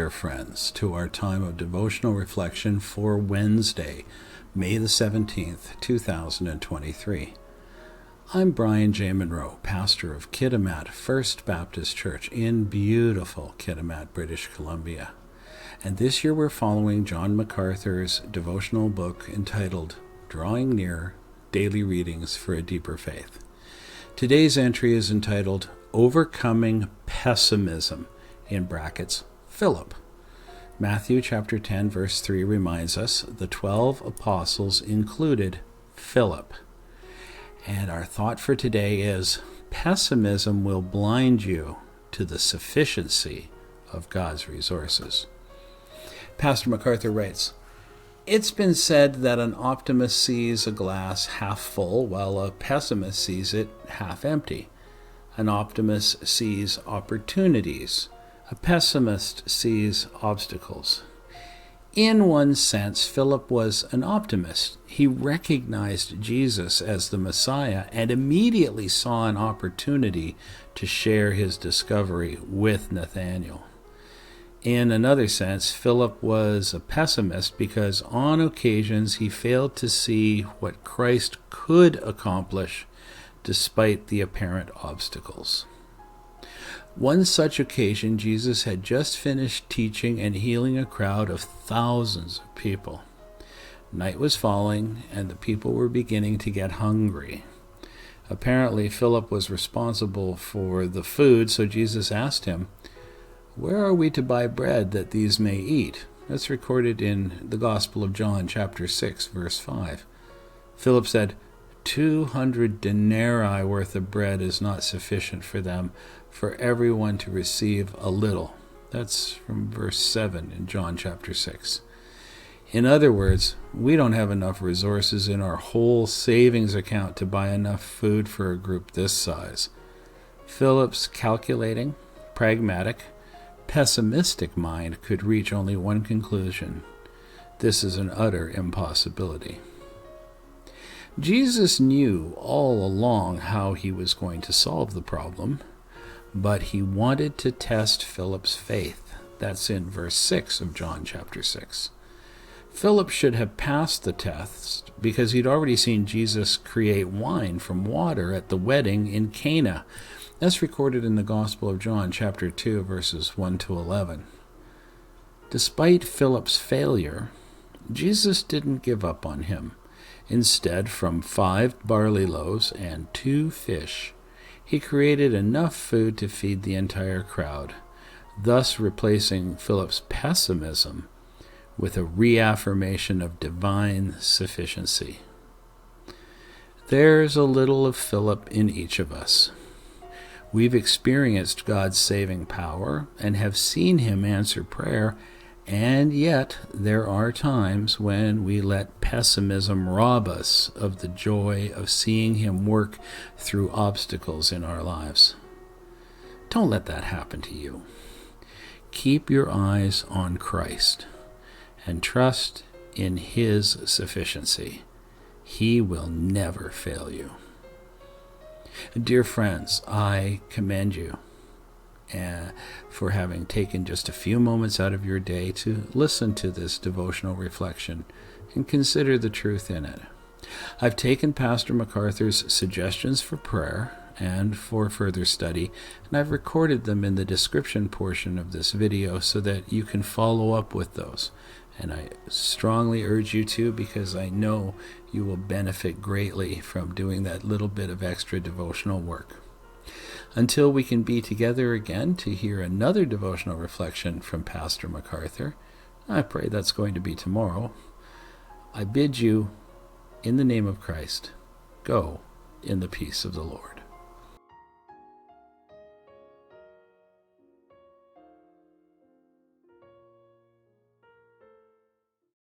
dear friends, to our time of devotional reflection for Wednesday, May the 17th, 2023. I'm Brian J. Munro, pastor of Kitimat First Baptist Church in beautiful Kitimat, British Columbia. And this year we're following John MacArthur's devotional book entitled Drawing Near, Daily Readings for a Deeper Faith. Today's entry is entitled Overcoming Pessimism, in brackets, Philip. Matthew chapter 10, verse 3 reminds us the 12 apostles included Philip. And our thought for today is, pessimism will blind you to the sufficiency of God's resources. Pastor MacArthur writes, "It's been said that an optimist sees a glass half full while a pessimist sees it half empty. An optimist sees opportunities. A pessimist sees obstacles." In one sense, Philip was an optimist. He recognized Jesus as the Messiah and immediately saw an opportunity to share his discovery with Nathanael. In another sense, Philip was a pessimist because on occasions he failed to see what Christ could accomplish despite the apparent obstacles. One such occasion, Jesus had just finished teaching and healing a crowd of thousands of people. Night was falling, and the people were beginning to get hungry. Apparently, Philip was responsible for the food, so Jesus asked him, "Where are we to buy bread that these may eat?" That's recorded in the Gospel of John, chapter 6, verse 5. Philip said, 200 denarii worth of bread is not sufficient for them, for everyone to receive a little. That's from verse 7 in John chapter 6. In other words, we don't have enough resources in our whole savings account to buy enough food for a group this size. Philip's calculating, pragmatic, pessimistic mind could reach only one conclusion: this is an utter impossibility. Jesus knew all along how he was going to solve the problem, but he wanted to test Philip's faith. That's in verse 6 of John chapter 6. Philip should have passed the test because he'd already seen Jesus create wine from water at the wedding in Cana. That's recorded in the Gospel of John chapter 2, verses 1 to 11. Despite Philip's failure, Jesus didn't give up on him. Instead, from 5 barley loaves and 2 fish, he created enough food to feed the entire crowd, thus replacing Philip's pessimism with a reaffirmation of divine sufficiency. There's a little of Philip in each of us. We've experienced God's saving power and have seen him answer prayer, and yet there are times when we let pessimism rob us of the joy of seeing him work through obstacles in our lives. Don't let that happen to you. Keep your eyes on Christ and trust in his sufficiency. He will never fail you. Dear friends, I commend you for having taken just a few moments out of your day to listen to this devotional reflection and consider the truth in it. I've taken Pastor MacArthur's suggestions for prayer and for further study, and I've recorded them in the description portion of this video so that you can follow up with those. And I strongly urge you to, because I know you will benefit greatly from doing that little bit of extra devotional work. Until we can be together again to hear another devotional reflection from Pastor MacArthur, I pray that's going to be tomorrow, I bid you, in the name of Christ, go in the peace of the Lord.